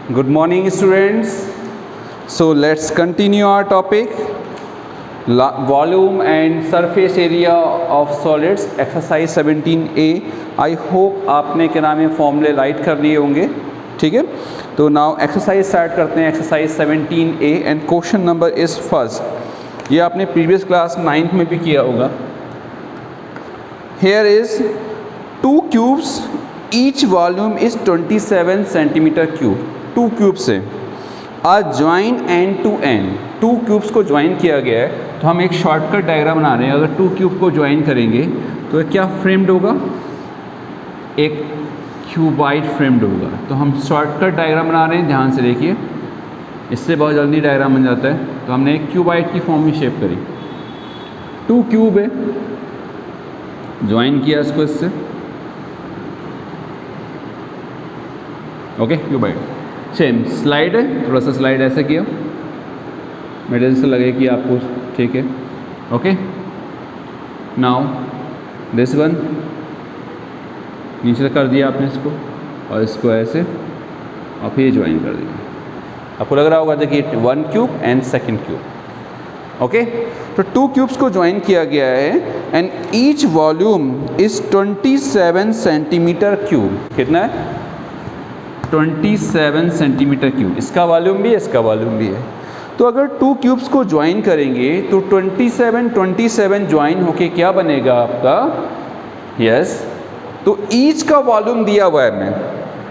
Good morning, students. So let's continue our topic, volume and surface area of solids, exercise 17A. I hope आपने क्या नाम है फॉर्मूले right कर लिए होंगे, ठीक है। तो नाउ एक्सरसाइज स्टार्ट करते हैं, exercise 17A and question number is first. ये आपने प्रीवियस क्लास 9th में भी किया होगा। Here is 2 cubes, each volume is 27 centimeter cube. 2 cubes से आज join end to end 2 cubes को ज्वाइन किया गया है, तो हम एक शॉर्टकट डायग्राम बना रहे हैं। अगर 2 क्यूब को ज्वाइन करेंगे तो क्या फ्रेम्ड होगा, एक क्यूबाइड फ्रेम्ड होगा। तो हम शॉर्टकट डायग्राम बना रहे हैं, ध्यान से देखिए, इससे बहुत जल्दी डायग्राम बन जाता है। तो हमने एक क्यूबाइड की फॉर्म में शेप करी, 2 क्यूब है, ज्वाइन किया इसको इससे, ओके क्यूबाइड। सेम स्लाइड है, थोड़ा सा स्लाइड ऐसे किया, मेरे से लगे कि आपको ठीक है, ओके। नाउ दिस वन नीचे कर दिया आपने इसको, और इसको ऐसे, और फिर ज्वाइन कर दिया। आपको लग रहा होगा देखिए 1 cube and second cube, okay. तो 2 क्यूब्स को ज्वाइन किया गया है and each volume is 27 centimetre cube. कितना है? 27 सेंटीमीटर क्यूब। इसका वॉल्यूम भी है, इसका वॉल्यूम भी है। तो अगर 2 क्यूब्स को ज्वाइन करेंगे तो 27 ज्वाइन होके क्या बनेगा आपका? यस, तो ईच का वॉल्यूम दिया हुआ है मैं,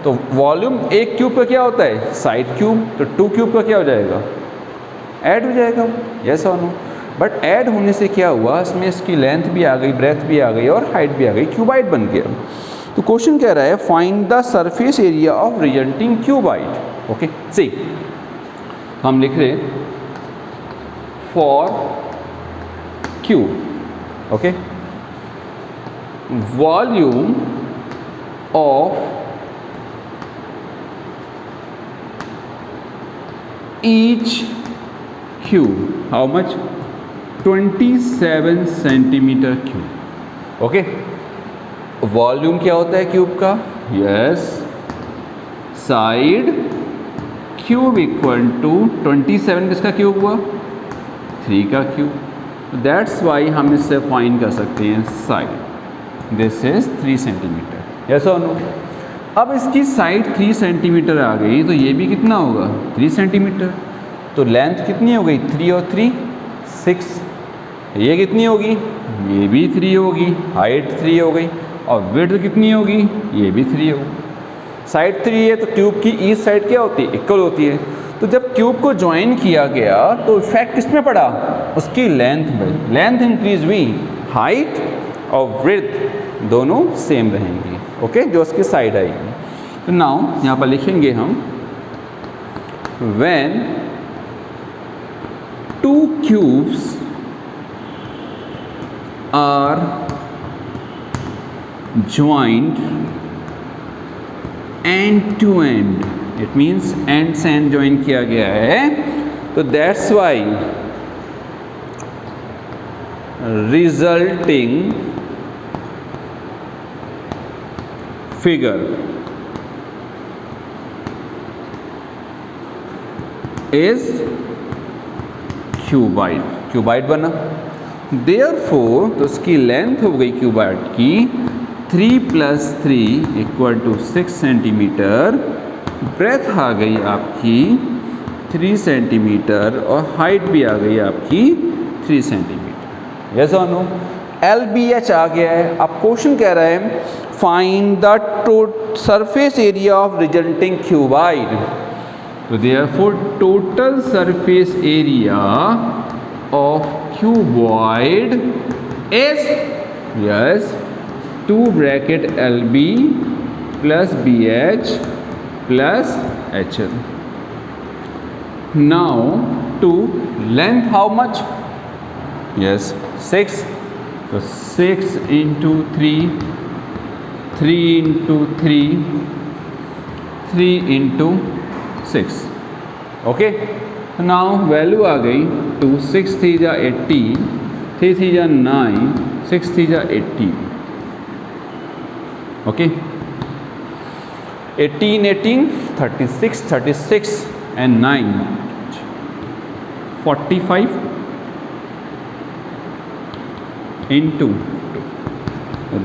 तो वॉल्यूम एक क्यूब का क्या होता है? Side cube. तो 2 क्यूब का क्या हो जाएगा? ऐड हो जाएगा, यस और नो। बट ऐड होने से क्या हुआ, इसमें इसकी लेंथ भी आ गई, ब्रेथ भी आ गई और हाइट भी आ गई, क्यूबाइड बन गया। तो क्वेश्चन कह रहा है find the surface area of resulting cuboid, okay. See हम लिख रहे for cube, okay, volume of each cube how much? 27 centimetre cube, okay. Volume क्या होता है क्यूब का? Yes, side cube equal to 27 किसका क्यूब हुआ? 3 का क्यूब। दैट्स वाई हम इससे फाइंड कर सकते हैं side, this is 3 centimetre, yes और नो। अब इसकी साइड 3 सेंटीमीटर आ गई, तो ये भी कितना होगा? 3 सेंटीमीटर। तो लेंथ कितनी हो गई? 3 और 3 6। ये कितनी होगी? ये भी 3 होगी, हाइट 3 हो गई, और विड्थ कितनी होगी? ये भी 3 होगी। साइड 3 है तो ट्यूब की ईच साइड क्या होती है? इक्वल होती है। तो जब ट्यूब को ज्वाइन किया गया तो इफेक्ट किस में पड़ा? उसकी लेंथ में। लेंथ इंक्रीज हुई, हाइट और विड्थ दोनों सेम रहेंगी, ओके, जो उसकी साइड आएगी। तो नाउ यहाँ पर लिखेंगे हम when 2 cubes are joined end to end, it means end से end join किया गया है, तो that's why resulting figure is cuboid। Cuboid बना, therefore तो उसकी लेंथ हो गई क्यूबाइड की 3 + 3 = 6 सेंटीमीटर, ब्रेथ आ गई आपकी 3 सेंटीमीटर और हाइट भी आ गई आपकी 3 सेंटीमीटर, यस और नो। LBH आ गया है। अब क्वेश्चन कह रहा है find the surface area of resulting cuboid. तो therefore total surface area of cuboid is, yes, 2 bracket LB plus BH plus HL. Now to length how much? Yes, 6. So 6 into 3, 3 into 3, 3 into 6. Okay. Now value आ गई 2, 6 3 जा 80, 3 3 जा 9, 6 3 जा 80, okay. 18 18 36 36 and 9 45 into 2.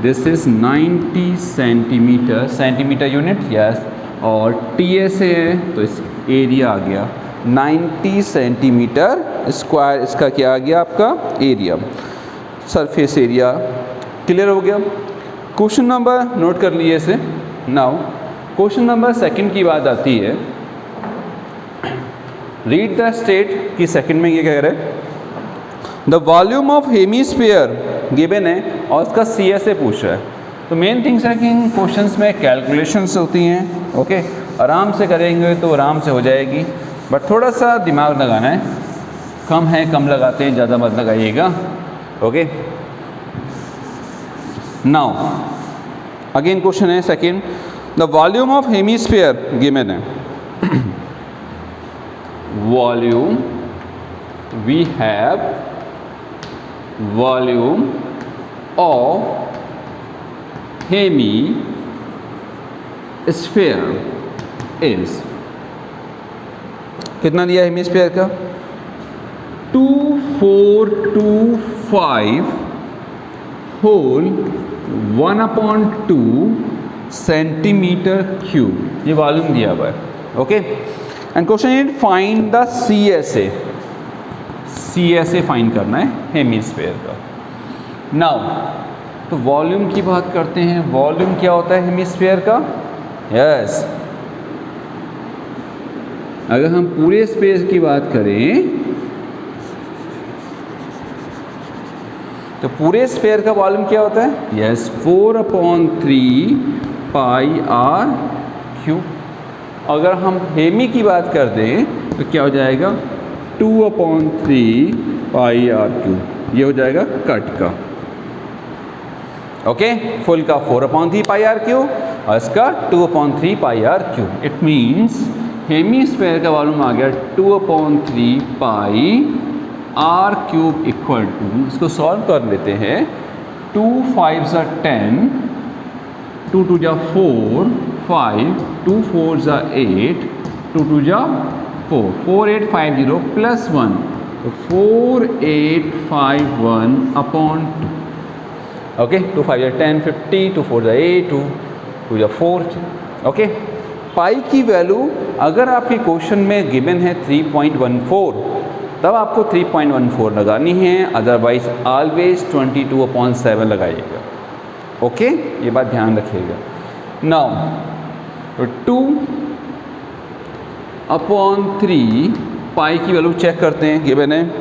This is 90 centimetre, centimetre unit yes, और TSA है तो इस area आ गया 90 centimetre square. इसका क्या आ गया आपका एरिया, सरफेस एरिया। क्लियर हो गया। क्वेश्चन नंबर नोट कर लिए इसे। नाउ क्वेश्चन नंबर सेकंड की बात आती है। रीड द स्टेट की सेकंड में ये कह रहे हैं the volume of hemisphere given है और उसका CSA पूछ रहा है। तो मेन थिंग्स है कि इन क्वेश्चंस में कैलकुलेशंस होती हैं। ओके, आराम से करेंगे तो आराम से हो जाएगी, बट थोड़ा सा दिमाग लगाना है। कम है कम लगाते हैं, ज़्यादा मत लगाइएगा। ओके, नाउ अगेन क्वेश्चन है second, the volume of hemisphere given है। Volume, we have volume of hemisphere is, कितना दिया हेमीस्फीयर का 2425 होल 1/2 सेंटीमीटर क्यूब, ये वॉल्यूम दिया हुआ है। Okay, and question is find the CSA। CSA फाइंड करना है हेमीस्फीयर का। नाउ तो वॉल्यूम की बात करते हैं। वॉल्यूम क्या होता है हेमीस्फीयर का? यस, अगर हम पूरे स्पेस की बात करें तो पूरे स्फीयर का वॉल्यूम क्या होता है? Yes, 4/3 pi are cube. अगर हम हेमी की बात कर दें तो क्या हो जाएगा 2/3 पाई आर क्यूब। ये हो जाएगा कट का। ओके, फुल का 4/3 पाई आर क्यूब और इसका 2/3 pi are cube. It means hemisphere का वॉल्यूम आ गया 2/3 pi are cube equal to, इसको सॉल्व कर लेते हैं। 2 5 ज़ा 10, 2 2 ज़ा 4 5, 2 4 ज़ा 8, 2 2 ज़ा 4, 4850 प्लस 1, तो 4851/2। ओके, 2 5 ज़ा 10 50, 2 4 ज़ा 8, 2 ज़ा 4। ओके, पाई की वैल्यू अगर आपके क्वेश्चन में गिवन है 3.14 तब आपको 3.14 लगानी है, अदरवाइज ऑलवेज 22/7 लगाइएगा। ओके, ये बात ध्यान रखिएगा। नाउ 2/3 पाई की वैल्यू चेक करते हैं। गिवन है?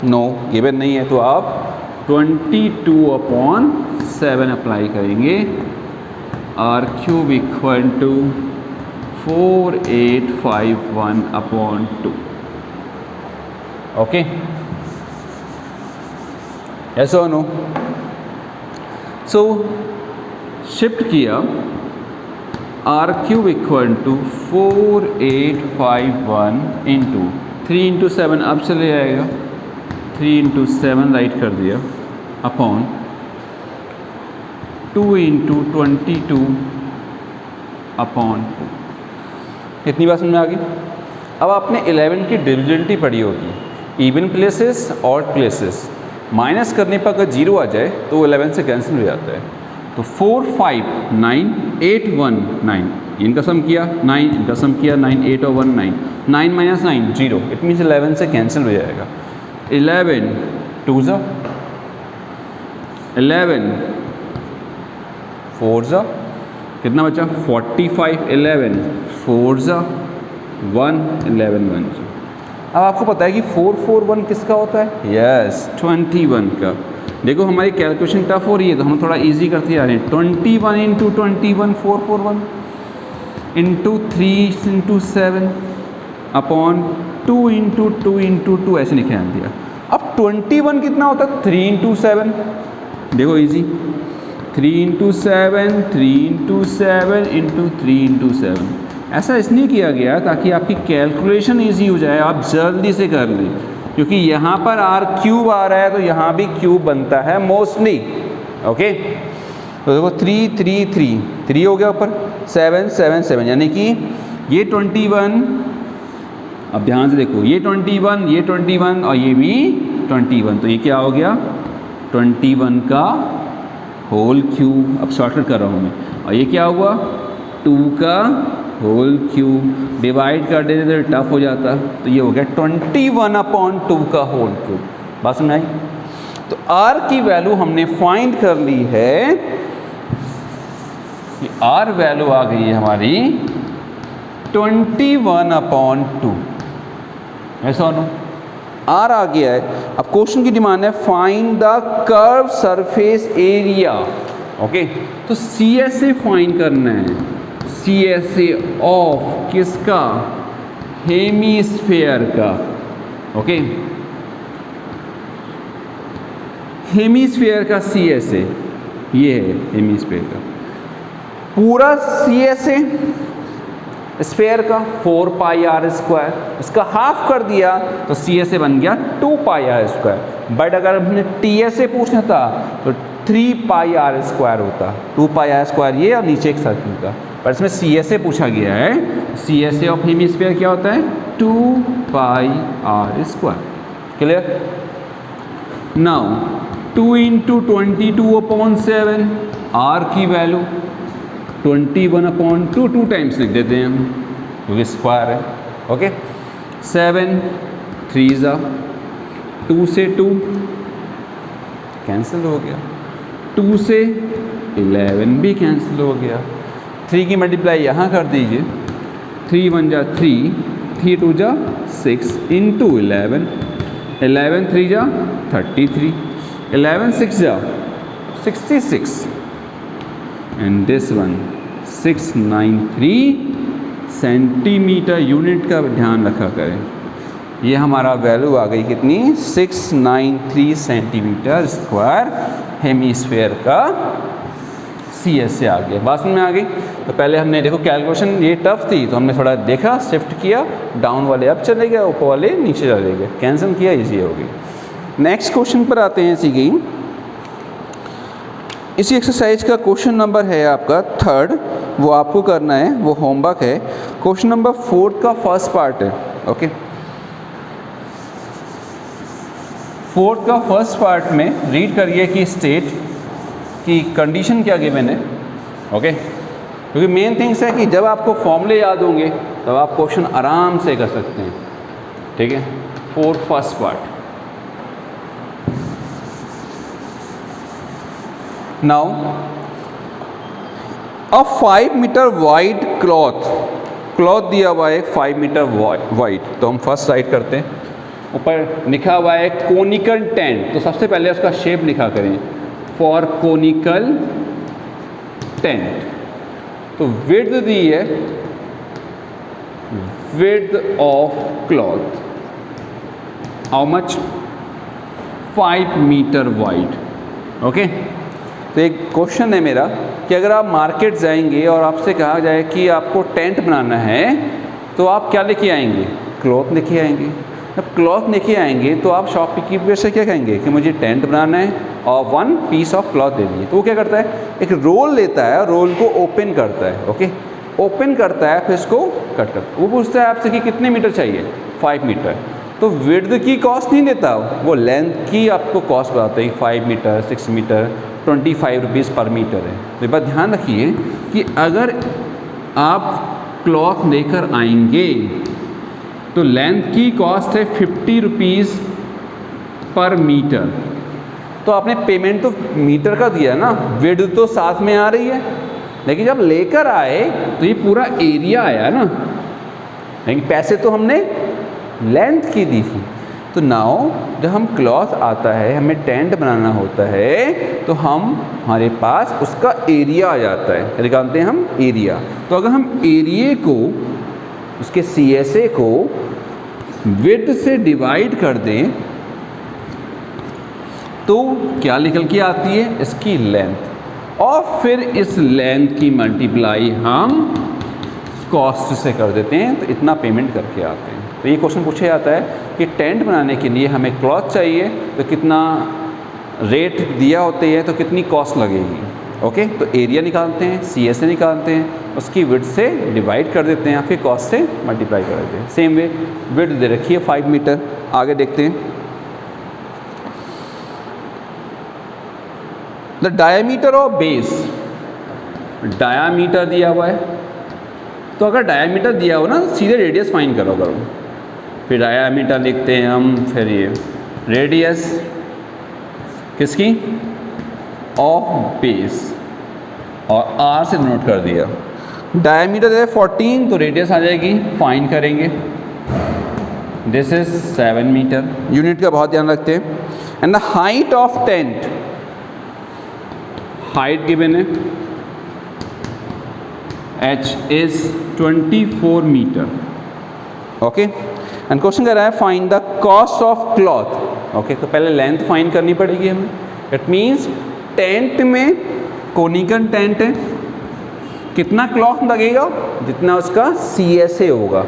नो, गिवन नहीं है, तो आप 22/7 अप्लाई करेंगे। R cube equal to 4851/2। Okay, yes और नो? सो शिफ्ट किया, R cube equal to 4851 into 3 into 7 अब चले जाएगा, 3 इंटू 7 राइट कर दिया अपॉन 2 इंटू 22/2। कितनी बात समझ में आ गई? अब आपने 11 की डिविजिबिलिटी पढ़ी होगी, even places odd places. Minus करने पर अगर 0 आ जाए तो 11 से कैंसिल हो जाता है। तो 4 5 9 8 1 9, इनका सम किया 9, इनका सम किया 9, 8 और 1 9, 9 माइनस 9 0, इट मीन्स 11 से कैंसिल हो जाएगा। 11 2 ज़ा 11 4 ज़ा कितना बचा 45, 11 4 ज़ा 1, 11 1 ज़ा। अब आपको पता है कि 441 किसका होता है? यस, 21 का। देखो हमारी कैलकुलेशन टफ हो रही है तो हम थोड़ा इजी करते जा रहे हैं। 21 into 21 441 into 3 into 7 upon 2 into 2 into 2, ऐसे लिखे दिया। अब 21 कितना होता है? 3 इंटू 7। देखो easy, 3 into 7, 3 into 7 into 3 into 7। ऐसा इसलिए किया गया ताकि आपकी कैलकुलेशन इजी हो जाए, आप जल्दी से कर लें, क्योंकि यहाँ पर आर क्यूब आ रहा है तो यहाँ भी क्यूब बनता है मोस्टली। ओके, तो देखो 3 3 3 3 हो गया ऊपर, 7 7 7, यानी कि ये 21, अब ध्यान से देखो, ये 21, ये 21 और ये भी 21, तो ये क्या हो गया 21 का होल क्यूब। अब शॉर्टकट कर रहा हूँ मैं, और ये क्या हुआ 2 का होल क्यूब। डिवाइड कर देते तो टफ हो जाता, तो ये हो गया 21/2 का होल क्यूब। बात समझ आई? तो r की वैल्यू हमने फाइंड कर ली है कि r वैल्यू आ गई है हमारी 21/2, ऐसा हो r आ गया है। अब क्वेश्चन की डिमांड है find the curve surface area. Okay, तो CSA फाइंड करना है, CSA ऑफ किसका, हेमीस्फेयर का। ओके, हेमीस्फेयर का CSA ये है, हेमीस्फेयर का पूरा CSA स्फेयर का 4 पाई r स्क्वायर, इसका हाफ कर दिया तो CSA बन गया 2 पाई r स्क्वायर। बट अगर हमने TSA पूछना था तो 3 पाई r स्क्वायर होता, 2 पाई r स्क्वायर ये और नीचे एक सर्किल का, पर इसमें CSA पूछा गया है। CSA ऑफ हेमीस्फेयर क्या होता है 2 पाई r square. Clear? Now 2 × 22/7, r की वैल्यू 21/2, 2 टाइम्स लिख देते हैं हम क्योंकि स्क्वायर है। ओके, 7 3 2 से 2 कैंसिल हो गया, 2 से 11 भी कैंसिल हो गया। 3 की मल्टीप्लाई यहाँ कर दीजिए, 3 1 जा 3, 3 2 जा 6 × 11, 11 3 जा 33, 11 6 जा 66, and this one 693 centimetre unit का ध्यान रखा करें। ये हमारा वैल्यू आ गई कितनी 693 सेंटीमीटर स्क्वायर हेमीस्फेयर का CSA आ गया। बात में आ गई? तो पहले हमने देखो कैलकुलेशन ये टफ थी तो हमने थोड़ा देखा, शिफ्ट किया, डाउन वाले अब चले गए, ऊपर वाले नीचे चले गए, कैंसिल किया, इजी हो गई। नेक्स्ट क्वेश्चन पर आते हैं। इसी एक्सरसाइज का क्वेश्चन नंबर है आपका 3rd, वो आपको करना है, वो होमवर्क है। क्वेश्चन नंबर 4 का फर्स्ट पार्ट है। ओके, 4 का फर्स्ट पार्ट में रीड करिए कि स्टेट की कंडीशन क्या गिवन है। ओके, क्योंकि मेन थिंग्स है कि जब आपको फॉर्मूले याद होंगे तब आप क्वेश्चन आराम से कर सकते हैं। ठीक है, 4 first part. Now a 5 metre wide cloth दिया हुआ है 5 मीटर वाइड, तो हम फर्स्ट राइट करते हैं। ऊपर लिखा हुआ है कोनिकल टेंट, तो सबसे पहले उसका शेप लिखा करें, फॉर कोनिकल टेंट। तो विड्थ दी है, width of cloth how much 5 metre wide. Okay, तो एक क्वेश्चन है मेरा कि अगर आप मार्केट जाएंगे और आपसे कहा जाए कि आपको टेंट बनाना है तो आप क्या लेके आएंगे, क्लॉथ लेके आएंगे। जब क्लॉथ लेके आएंगे तो आप शॉपकीपर से क्या कहेंगे कि मुझे टेंट बनाना है और 1 पीस ऑफ क्लॉथ दे दीजिए। तो वो क्या करता है, एक रोल लेता है और रोल को ओपन करता है। ओके, ओपन करता है, फिर इसको कट करता है। वो पूछता है आपसे कि कितने मीटर चाहिए, 5 मीटर। तो विड्थ की कॉस्ट नहीं देता, वो लेंथ की आपको कॉस्ट बताता है, 5 मीटर 6 मीटर 25 रुपीज़ पर मीटर है। तो ये बात ध्यान रखिए कि अगर आप क्लॉथ लेकर आएंगे तो लेंथ की कॉस्ट है 50 रुपीज़ पर मीटर। तो आपने पेमेंट तो मीटर का दिया ना, विड्थ तो साथ में आ रही है, लेकिन जब लेकर आए तो ये पूरा एरिया आया ना, लेकिन पैसे तो हमने लेंथ की दी थी। तो नाउ जब हम क्लॉथ आता है, हमें टेंट बनाना होता है, तो हमारे पास उसका एरिया आ जाता है। क्या निकालते हैं हम, एरिया। तो अगर हम एरिया को, उसके CSA को विड्थ से डिवाइड कर दें तो क्या निकल के आती है, इसकी लेंथ, और फिर इस लेंथ की मल्टीप्लाई हम कॉस्ट से कर देते हैं, तो इतना पेमेंट करके आते हैं। तो ये क्वेश्चन पूछा जाता है कि टेंट बनाने के लिए हमें क्लॉथ चाहिए तो कितना रेट दिया होते हैं, तो कितनी कॉस्ट लगेगी। ओके, तो एरिया निकालते हैं, सी एस ए निकालते हैं, उसकी विड्थ से डिवाइड कर देते हैं या फिर कॉस्ट से मल्टीप्लाई कर देते हैं। सेम वे विड्थ दे रखी है 5 मीटर। आगे देखते हैं, the diameter of base, diameter दिया हुआ है, तो अगर डायामीटर दिया हो ना तो सीधे रेडियस फाइंड करो। फिर डायामीटर लिखते हैं हम, फिर ये रेडियस किसकी, ऑफ बेस, और आर से नोट कर दिया। डायमीटर है 14, तो रेडियस आ जाएगी, फाइंड करेंगे। दिस इज 7 मीटर, यूनिट का बहुत ध्यान रखते हैं। And the height of tent, height given है h is 24 मीटर। ओके, एंड क्वेश्चन कह रहा है find the cost of cloth. Okay, तो पहले लेंथ फाइंड करनी पड़ेगी हमें। इट मीन्स टेंट में कोनिकल टेंट है, कितना क्लॉथ लगेगा, जितना उसका CSA होगा।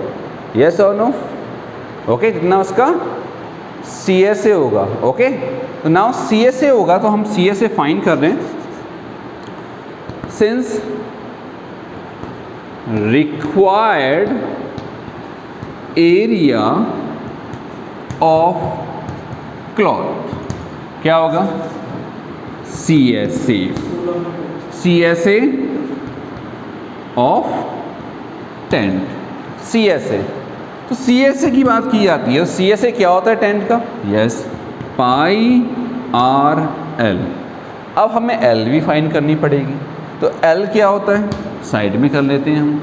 यस और नो? ओके, जितना उसका CSA होगा। ओके, तो नाउ CSA होगा, तो हम CSA फाइंड कर रहे हैं। Since required area of cloth, क्या होगा, CSA, CSA of tent, CSA। तो CSA की बात की जाती है, CSA क्या होता है टेंट का, यस, पाई आर एल। अब हमें L भी फाइंड करनी पड़ेगी, तो L क्या होता है, साइड में कर लेते हैं हम।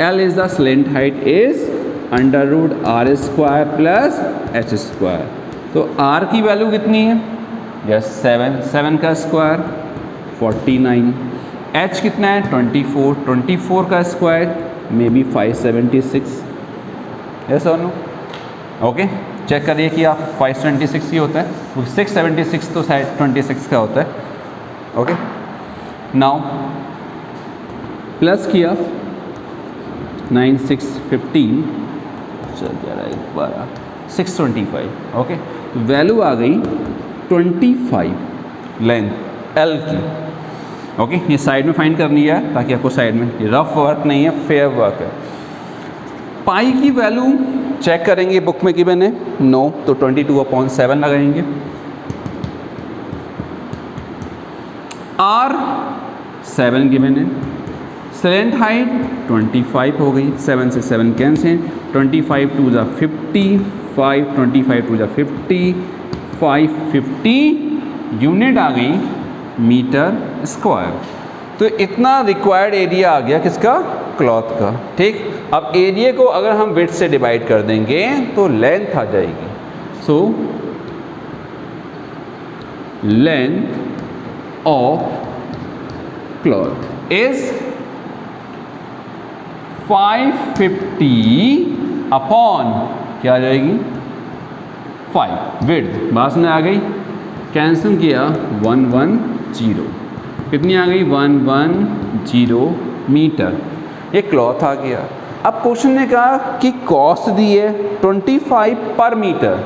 L is the slant height is √r² plus h²। तो R की वैल्यू कितनी है, यस 7, 7 का स्क्वायर 49, h कितना है 24, 24 का स्क्वायर मे बी 576। यस और नो? ओके, चेक करिए कि आप 526 ही होता है, 676 तो शायद 26 का होता है। ओके, नाउ प्लस किया 9 6 15, चल जा रहा है 12 625। ओके, तो वैल्यू आ गई 25 लेंथ L की। ओके, ये साइड में फाइंड करनी है ताकि आपको साइड में, ये रफ वर्क नहीं है, फेयर वर्क है। पाई की वैल्यू चेक करेंगे, बुक में गिवन है नो, तो 22/7 लगाएंगे। R 7 गिवन है, स्लेंट हाइट 25 हो गई, 7 से 7 कैंसिल, 25 2 जा 50, 5 25 2 जा 50, 550 यूनिट आ गई मीटर स्क्वायर। तो इतना रिक्वायर्ड एरिया आ गया किसका, क्लॉथ का। ठीक, अब एरिया को अगर हम विड्थ से डिवाइड कर देंगे तो लेंथ आ जाएगी। So length of cloth is 550 upon क्या आ जाएगी 5 विड्थ। बात में आ गई, कैंसिल किया 110, कितनी आ गई 110 मीटर, ये क्लॉथ आ गया। अब क्वेश्चन ने कहा कि कॉस्ट दी है 25 पर मीटर,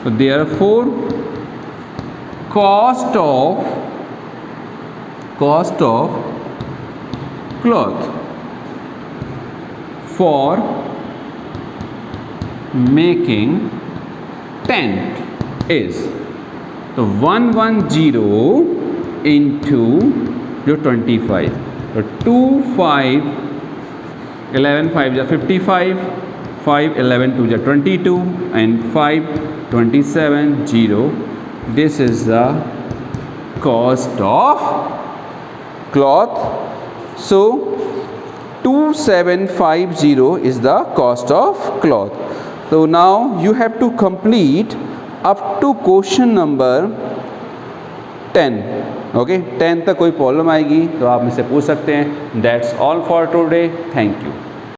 तो therefore cost of cloth for making tent is, तो 110 into जो 25, तो 25 11 5 जा 55, 5 11 2 जा 22 and 5 27 0। This is the cost of cloth. So 2750 is the cost of cloth. So now you have to complete up to question number 10. Okay, 10 तक कोई problem आएगी तो आप मुझसे पूछ सकते हैं। That's all for today. Thank you.